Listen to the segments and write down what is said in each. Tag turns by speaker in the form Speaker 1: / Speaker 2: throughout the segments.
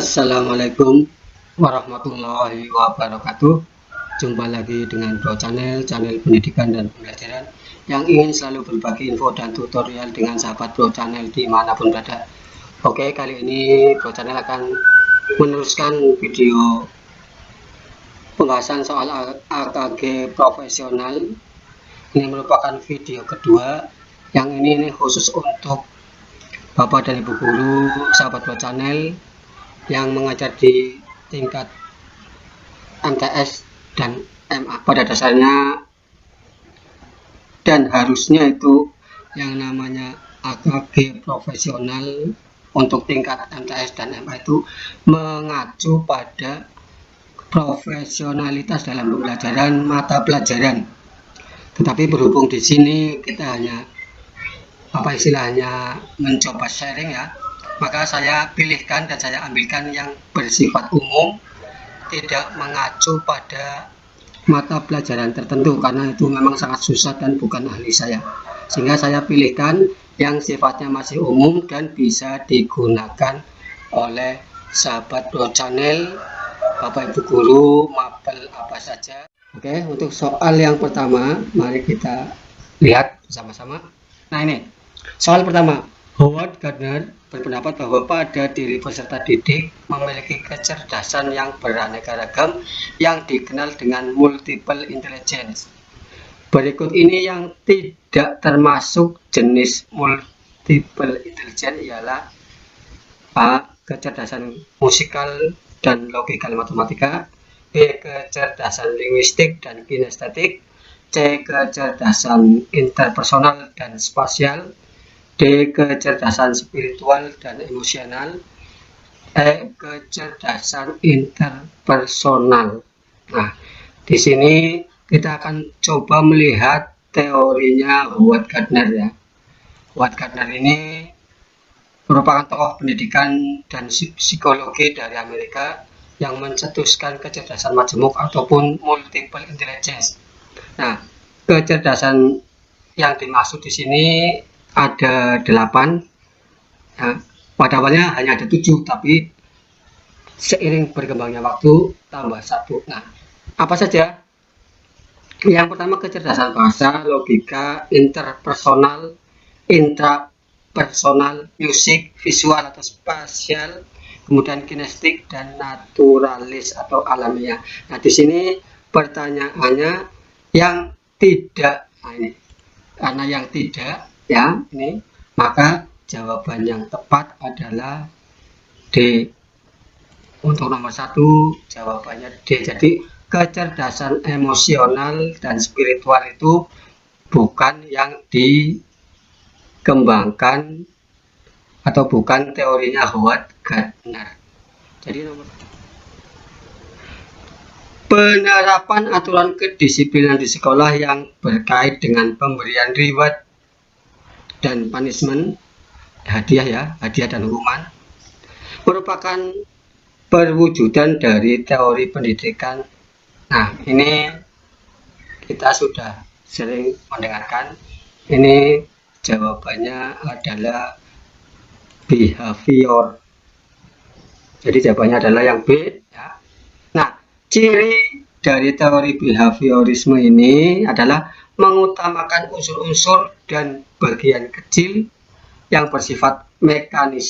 Speaker 1: Assalamualaikum warahmatullahi wabarakatuh. Jumpa lagi dengan Bro Channel pendidikan dan pembelajaran yang ingin selalu berbagi info dan tutorial dengan sahabat Bro Channel dimanapun berada. Oke, kali ini Bro Channel akan meneruskan video pembahasan soal AKG profesional. Ini merupakan video kedua, yang ini khusus untuk Bapak dan Ibu guru sahabat Bro Channel yang mengajar di tingkat MTS dan MA. Pada dasarnya dan harusnya itu yang namanya AKG profesional untuk tingkat MTS dan MA itu mengacu pada profesionalitas dalam pembelajaran mata pelajaran. Tetapi berhubung di sini kita hanya mencoba sharing ya, maka saya pilihkan dan saya ambilkan yang bersifat umum, tidak mengacu pada mata pelajaran tertentu karena itu memang sangat susah dan bukan ahli saya, sehingga saya pilihkan yang sifatnya masih umum dan bisa digunakan oleh sahabat Bro Channel, Bapak Ibu guru, mapel apa saja. Oke, untuk soal yang pertama mari kita lihat bersama-sama. Nah, ini soal pertama. Howard Gardner berpendapat bahwa pada diri peserta didik memiliki kecerdasan yang beraneka ragam yang dikenal dengan multiple intelligence. Berikut ini yang tidak termasuk jenis multiple intelligence ialah A. Kecerdasan musikal dan logikal matematika, B. Kecerdasan linguistik dan kinestetik, C. Kecerdasan interpersonal dan spasial, D. Kecerdasan spiritual dan emosional, E. Kecerdasan interpersonal. Nah, di sini kita akan coba melihat teorinya Howard Gardner ya. Howard Gardner ini merupakan tokoh pendidikan dan psikologi dari Amerika yang mencetuskan kecerdasan majemuk ataupun multiple intelligence. Nah, kecerdasan yang dimaksud di sini ada 8 ya. Pada awalnya hanya ada 7, tapi seiring berkembangnya waktu tambah 1. Nah, apa saja? Yang pertama kecerdasan bahasa, logika, interpersonal, intrapersonal, musik, visual atau spasial, kemudian kinestik dan naturalis atau alamiah. Nah, di sini pertanyaannya yang tidak, nah ini karena yang tidak ya, ini maka jawaban yang tepat adalah D. Untuk nomor 1 jawabannya D. Jadi kecerdasan emosional dan spiritual itu bukan yang dikembangkan atau bukan teorinya Howard Gardner. Jadi nomor penerapan aturan kedisiplinan di sekolah yang berkait dengan pemberian reward dan punishment, hadiah dan hukuman, merupakan perwujudan dari teori pendidikan. Nah, ini kita sudah sering mendengarkan. Ini jawabannya adalah behavior. Jadi jawabannya adalah yang B ya. Nah, ciri dari teori behaviorisme ini adalah mengutamakan unsur-unsur dan bagian kecil yang bersifat mekanik,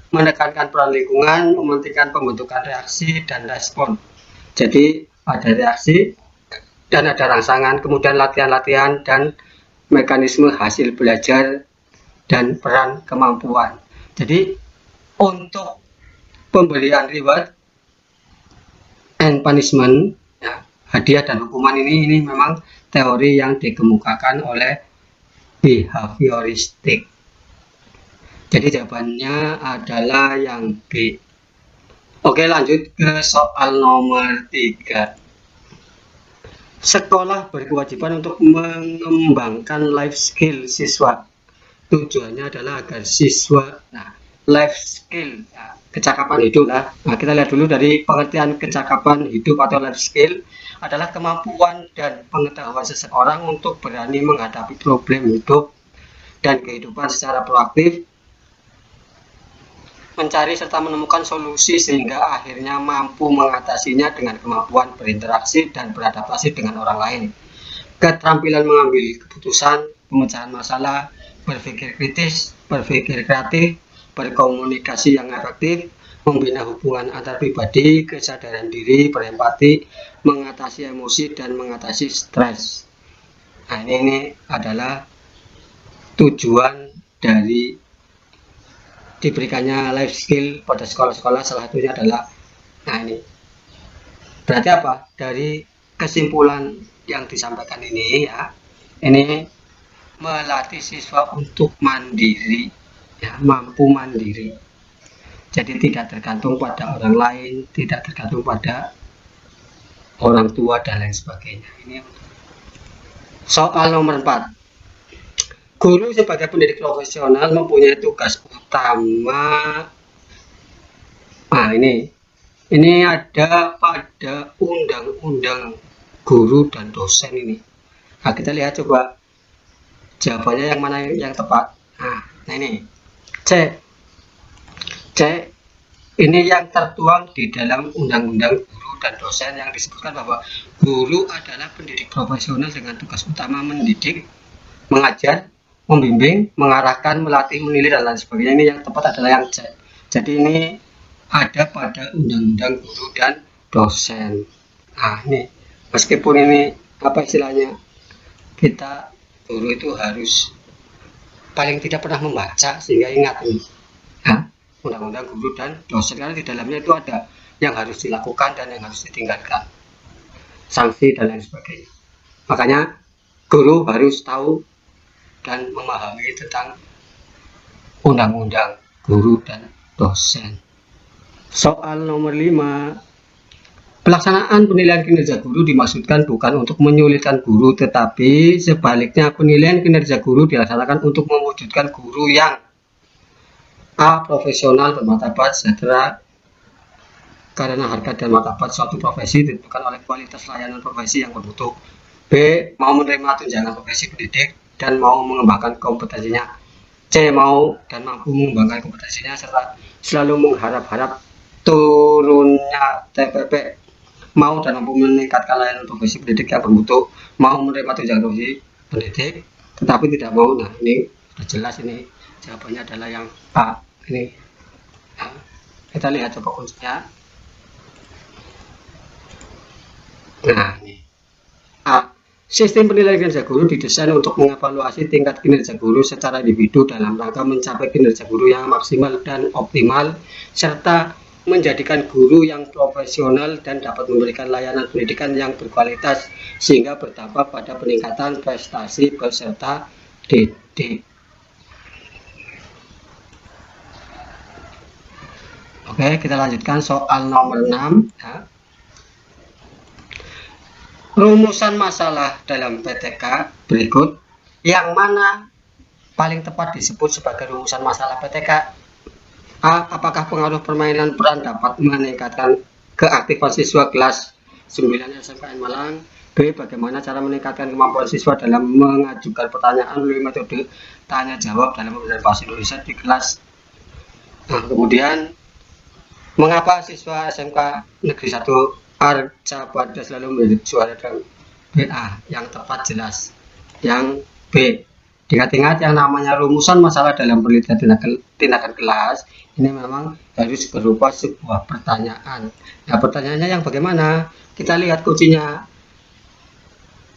Speaker 1: menekankan peran lingkungan, mementingkan pembentukan reaksi dan respon. Jadi ada reaksi dan ada rangsangan, kemudian latihan-latihan dan mekanisme hasil belajar dan peran kemampuan. Jadi untuk pemberian reward and punishment, hadiah dan hukuman ini memang teori yang dikemukakan oleh behavioristik. Jadi jawabannya adalah yang B. Oke, lanjut ke soal nomor 3. Sekolah berkewajiban untuk mengembangkan life skill siswa. Tujuannya adalah agar siswa, life skill, kecakapan hidup lah. Nah, kita lihat dulu dari pengertian kecakapan hidup atau life skill adalah kemampuan dan pengetahuan seseorang untuk berani menghadapi problem hidup dan kehidupan secara proaktif mencari serta menemukan solusi sehingga akhirnya mampu mengatasinya dengan kemampuan berinteraksi dan beradaptasi dengan orang lain. Keterampilan mengambil keputusan, pemecahan masalah, berpikir kritis, berpikir kreatif, berkomunikasi yang efektif, membina hubungan antar pribadi, kesadaran diri, berempati, mengatasi emosi, dan mengatasi stres. Nah, ini adalah tujuan dari diberikannya life skill pada sekolah-sekolah. Salah satunya adalah, nah ini berarti apa? Dari kesimpulan yang disampaikan ini ya, ini melatih siswa untuk mandiri, ya, mampu mandiri. Jadi tidak tergantung pada orang lain, tidak tergantung pada orang tua dan lain sebagainya. Ini soal nomor 4. Guru sebagai pendidik profesional mempunyai tugas utama. Nah, ini ada pada undang-undang guru dan dosen ini. Nah, kita lihat coba jawabannya yang mana yang tepat. Nah ini C ini yang tertuang di dalam undang-undang guru dan dosen yang disebutkan bahwa guru adalah pendidik profesional dengan tugas utama mendidik, mengajar, membimbing, mengarahkan, melatih, menilai, dan lain sebagainya. Ini yang tepat adalah yang C. Jadi ini ada pada undang-undang guru dan dosen. Nah ini meskipun ini apa istilahnya, kita guru itu harus paling tidak pernah membaca sehingga ingat ini undang-undang guru dan dosen, karena di dalamnya itu ada yang harus dilakukan dan yang harus ditinggalkan, sanksi dan lain sebagainya. Makanya guru harus tahu dan memahami tentang undang-undang guru dan dosen. Soal nomor 5. Pelaksanaan penilaian kinerja guru dimaksudkan bukan untuk menyulitkan guru, tetapi sebaliknya penilaian kinerja guru dilaksanakan untuk mewujudkan guru yang A. Profesional, bermartabat, sejahtera, karena harga dan martabat suatu profesi ditentukan oleh kualitas layanan profesi yang bermutu. B. Mau menerima tunjangan profesi pendidik dan mau mengembangkan kompetensinya. C. Mau dan mampu mengembangkan kompetensinya serta selalu mengharap-harap turunnya TPP. Mau dan mampu meningkatkan layanan profesi pendidik yang bermutu. Mau menerima tunjangan profesi pendidik tetapi tidak mau. Nah ini sudah jelas, ini jawabannya adalah yang A. Ini nah, kita lihat coba kuncinya. Nah ini A. Sistem penilaian kinerja guru didesain untuk mengevaluasi tingkat kinerja guru secara individu dalam rangka mencapai kinerja guru yang maksimal dan optimal, serta menjadikan guru yang profesional dan dapat memberikan layanan pendidikan yang berkualitas sehingga berdampak pada peningkatan prestasi peserta didik. Oke, kita lanjutkan soal nomor 6 ya. Rumusan masalah dalam PTK berikut yang mana paling tepat disebut sebagai rumusan masalah PTK? A. Apakah pengaruh permainan peran dapat meningkatkan keaktifan siswa kelas 9 SMKN Malang? B. Bagaimana cara meningkatkan kemampuan siswa dalam mengajukan pertanyaan melalui metode tanya jawab dalam pembelajaran bahasa Indonesia di kelas? Nah, kemudian mengapa siswa SMK Negeri 1 Arca pada selalu menjadi juara dalam BA? Yang tepat jelas yang B. Ingat-ingat yang namanya rumusan masalah dalam penelitian tindakan kelas ini memang harus berupa sebuah pertanyaan. Nah, pertanyaannya yang bagaimana? Kita lihat kuncinya.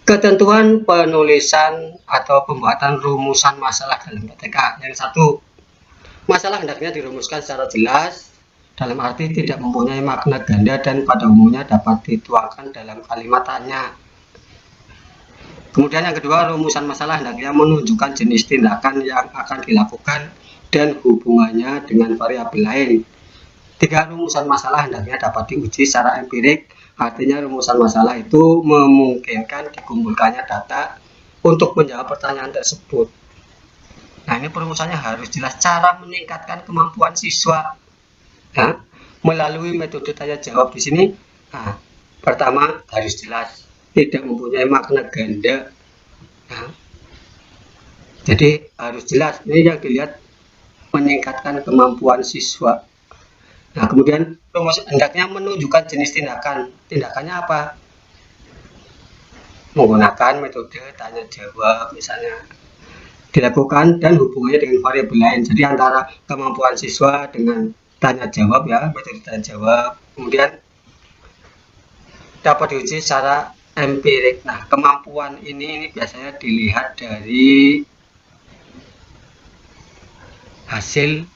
Speaker 1: Ketentuan penulisan atau pembuatan rumusan masalah dalam PTK. Yang 1, masalah hendaknya dirumuskan secara jelas, dalam arti tidak mempunyai makna ganda dan pada umumnya dapat dituangkan dalam kalimat tanya. Kemudian yang kedua, rumusan masalah hendaknya menunjukkan jenis tindakan yang akan dilakukan dan hubungannya dengan variabel lain. 3, rumusan masalah hendaknya dapat diuji secara empirik, artinya rumusan masalah itu memungkinkan dikumpulkannya data untuk menjawab pertanyaan tersebut. Nah, ini perumusannya harus jelas. Cara meningkatkan kemampuan siswa nah, melalui metode tanya jawab di sini. Nah, pertama harus jelas, tidak mempunyai makna ganda. Nah, jadi harus jelas. Ini yang dilihat meningkatkan kemampuan siswa. Nah, kemudian rumus hendaknya menunjukkan jenis tindakan. Tindakannya apa? Menggunakan metode tanya jawab misalnya dilakukan dan hubungannya dengan variabel lain. Jadi antara kemampuan siswa dengan tanya jawab ya, metode tanya jawab. Kemudian dapat diuji secara empirik. Nah, kemampuan ini biasanya dilihat dari hasil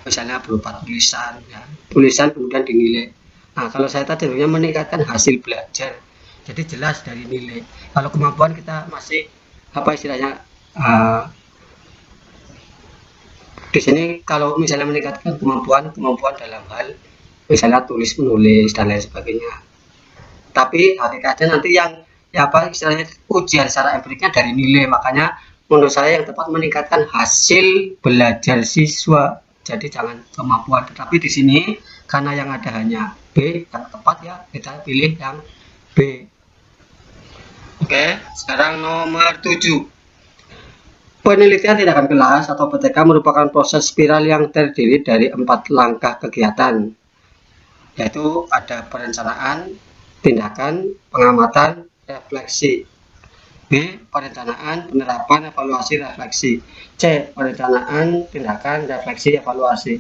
Speaker 1: misalnya berupa tulisan ya. Tulisan kemudian dinilai. Nah, kalau saya tadi meningkatkan hasil belajar. Jadi jelas dari nilai. Kalau kemampuan kita masih apa istilahnya di sini kalau misalnya meningkatkan kemampuan dalam hal misalnya tulis menulis dan lain sebagainya. Tapi hakikatnya nanti yang ya apa istilahnya ujian secara empiriknya dari nilai. Makanya menurut saya yang tepat meningkatkan hasil belajar siswa. Jadi jangan kemampuan. Tetapi di sini karena yang ada hanya B yang tepat ya kita pilih yang B. Oke, sekarang nomor 7. Penelitian tindakan kelas atau PTK merupakan proses spiral yang terdiri dari 4 langkah kegiatan, yaitu ada perencanaan, tindakan, pengamatan, refleksi. B. Perencanaan, penerapan, evaluasi, refleksi. C. Perencanaan, tindakan, refleksi, evaluasi.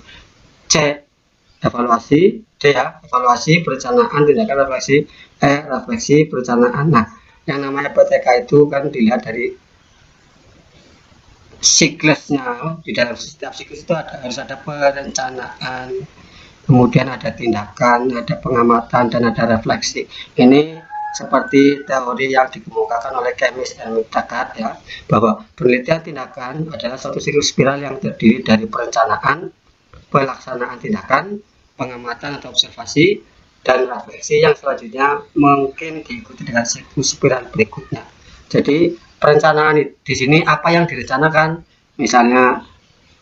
Speaker 1: C. Evaluasi. D ya, evaluasi, perencanaan, tindakan, refleksi. E. Refleksi, perencanaan. Nah, yang namanya PTK itu kan dilihat dari siklusnya. Di dalam setiap siklus itu harus ada perencanaan, kemudian ada tindakan, ada pengamatan, dan ada refleksi. Ini seperti teori yang dikemukakan oleh Kemis dan Mctaggart ya, bahwa penelitian tindakan adalah suatu siklus spiral yang terdiri dari perencanaan, pelaksanaan tindakan, pengamatan atau observasi, dan refleksi yang selanjutnya mungkin diikuti dengan siklus spiral berikutnya. Jadi perencanaan di sini apa yang direncanakan? Misalnya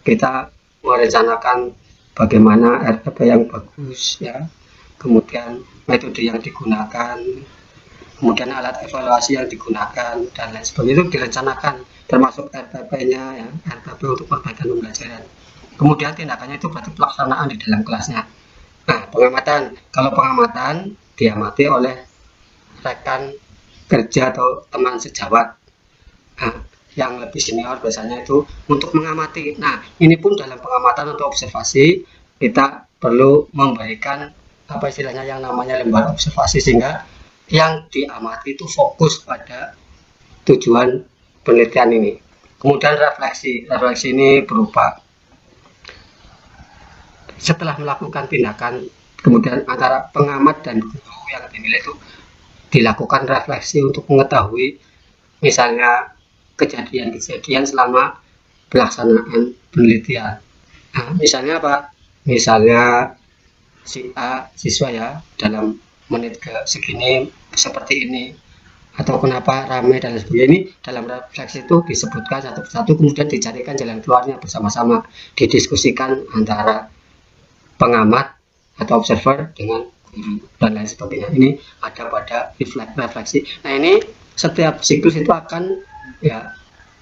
Speaker 1: kita merencanakan bagaimana RTP yang bagus ya, kemudian metode yang digunakan, kemudian alat evaluasi yang digunakan dan lain sebagainya itu direncanakan, termasuk RTP-nya ya, RTP untuk perbaikan pembelajaran. Kemudian tindakannya itu berarti pelaksanaan di dalam kelasnya. Nah, pengamatan, kalau pengamatan diamati oleh rekan kerja atau teman sejawat. Nah, yang lebih senior biasanya itu untuk mengamati. Nah, ini pun dalam pengamatan atau observasi kita perlu memberikan apa istilahnya yang namanya lembar observasi sehingga yang diamati itu fokus pada tujuan penelitian ini. Kemudian refleksi. Refleksi ini berupa setelah melakukan tindakan, kemudian antara pengamat dan guru yang dinilai itu dilakukan refleksi untuk mengetahui misalnya kejadian-kejadian selama pelaksanaan penelitian. Nah, misalnya apa? Misalnya si A siswa ya dalam menit ke segini seperti ini, atau kenapa ramai dan sebagainya. Ini dalam refleksi itu disebutkan satu persatu, kemudian dicarikan jalan keluarnya bersama-sama, didiskusikan antara pengamat atau observer dengan guru dan lain sebagainya. Ini ada pada refleksi. Nah, ini setiap siklus itu akan ya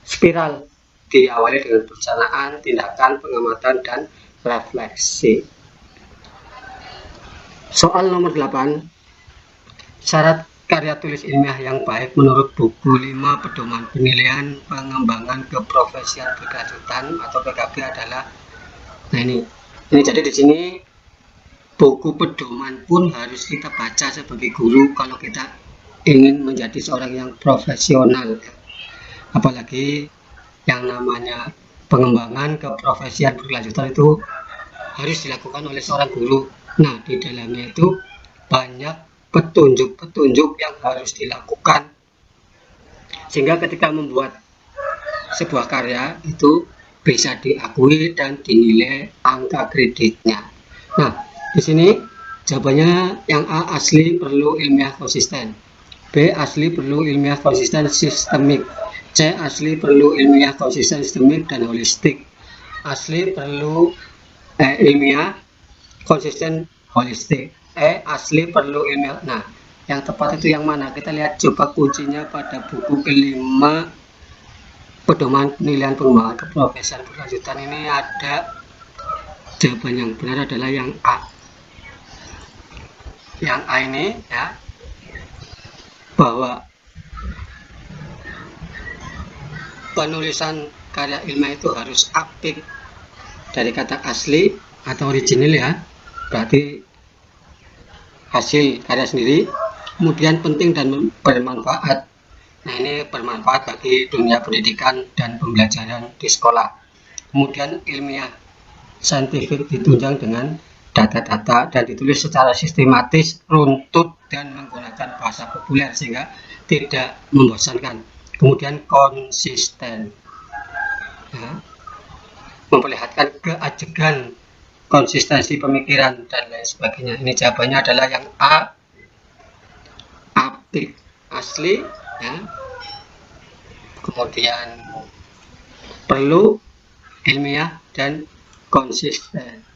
Speaker 1: spiral, diawali dengan perencanaan, tindakan, pengamatan, dan refleksi. Soal nomor 8, syarat karya tulis ilmiah yang baik menurut buku 5 Pedoman Penilaian Pengembangan Keprofesian Berkelanjutan atau PKB adalah, nah ini jadi di sini buku pedoman pun harus kita baca sebagai guru kalau kita ingin menjadi seorang yang profesional. Apalagi yang namanya pengembangan keprofesian berkelanjutan itu harus dilakukan oleh seorang guru. Nah, di dalamnya itu banyak petunjuk-petunjuk yang harus dilakukan sehingga ketika membuat sebuah karya itu bisa diakui dan dinilai angka kreditnya. Nah, di sini jawabannya yang A, asli perlu ilmiah konsisten. B, asli perlu ilmiah konsisten sistemik. C, asli perlu ilmiah konsisten sistemik dan holistik. Asli perlu ilmiah konsisten holistik. E, asli perlu ilmiah. Nah, yang tepat itu yang mana? Kita lihat coba kuncinya pada buku kelima Pedoman Penilaian Pengembangan Keprofesian Berkelanjutan. Ini ada Jawaban yang benar adalah yang A. Yang A ini ya, bahwa penulisan karya ilmiah itu harus apik, dari kata asli atau original ya, berarti hasil karya sendiri, kemudian penting dan bermanfaat. Nah, ini bermanfaat bagi dunia pendidikan dan pembelajaran di sekolah. Kemudian ilmiah, saintifik, ditunjang dengan data-data dan ditulis secara sistematis, runtut, dan menggunakan bahasa populer sehingga tidak membosankan. Kemudian konsisten, ya, memperlihatkan keajegan, konsistensi pemikiran, dan lain sebagainya. Ini jawabannya adalah yang A, apik, asli, ya. Kemudian perlu, ilmiah, dan konsisten.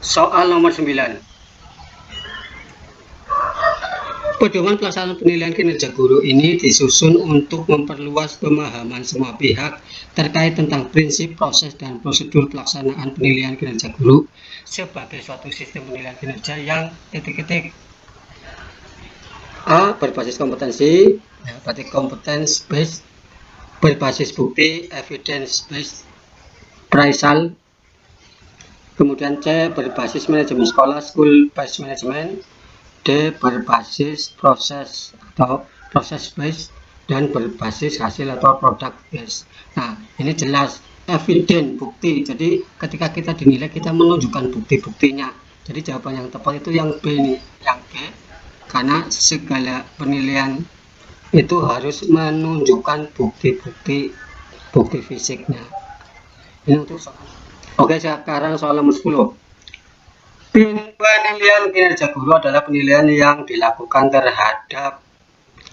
Speaker 1: Soal nomor 9. Pedoman pelaksanaan penilaian kinerja guru ini disusun untuk memperluas pemahaman semua pihak terkait tentang prinsip, proses, dan prosedur pelaksanaan penilaian kinerja guru sebagai suatu sistem penilaian kinerja yang A. Berbasis kompetensi, ya, berarti competence based, berbasis bukti, evidence based appraisal. Kemudian C. Berbasis manajemen sekolah, school based management. D. Berbasis proses atau proses based, dan berbasis hasil atau produk based. Nah, ini jelas evidence, bukti. Jadi ketika kita dinilai, kita menunjukkan bukti-buktinya. Jadi jawaban yang tepat itu yang B ini, yang B, karena segala penilaian itu harus menunjukkan bukti-bukti, bukti fisiknya. Ini untuk soal. Oke, sekarang soal nomor 10. Penilaian kinerja guru adalah penilaian yang dilakukan terhadap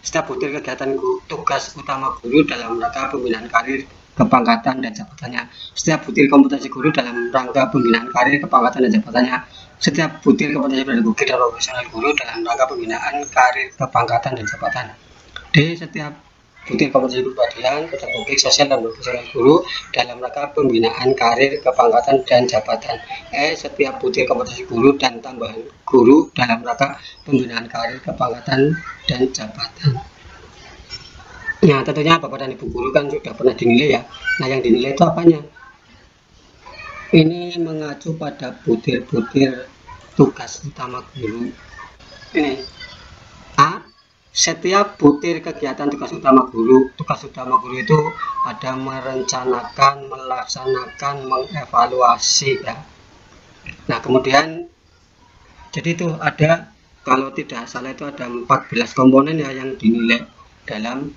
Speaker 1: setiap butir kegiatan tugas utama guru dalam rangka pembinaan karir, kepangkatan, dan jabatannya. Setiap butir kompetensi guru dalam rangka pembinaan karir, kepangkatan, dan jabatannya. Setiap butir kompetensi pedagogik dan profesional guru dalam rangka pembinaan karir, kepangkatan, dan jabatan. D. Setiap butir kompetensi kepribadian, pedagogik, sosial, dan profesional guru dalam rangka pembinaan karir, kepangkatan, dan jabatan. E. Setiap butir kompetensi guru dan tambahan guru dalam rangka pembinaan karir, kepangkatan, dan jabatan. Nah, tentunya Bapak dan Ibu guru kan sudah pernah dinilai ya. Nah, yang dinilai itu apanya? Ini mengacu pada butir-butir tugas utama guru. Ini A. Setiap butir kegiatan tugas utama guru itu ada merencanakan, melaksanakan, mengevaluasi ya. Nah, kemudian jadi itu ada, kalau tidak salah itu ada 14 komponen ya yang dinilai dalam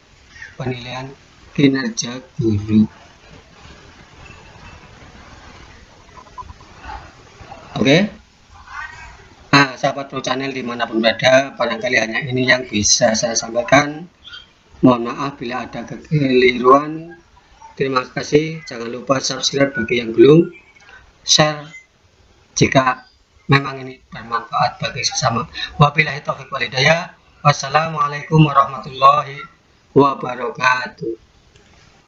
Speaker 1: penilaian kinerja guru. Oke. Nah, sahabat Pro Channel dimanapun berada, barangkali hanya ini yang bisa saya sampaikan. Mohon maaf bila ada kekeliruan. Terima kasih. Jangan lupa subscribe bagi yang belum, share jika memang ini bermanfaat bagi sesama. Wabillahi taufiq wal hidayah. Wassalamualaikum warahmatullahi wabarakatuh.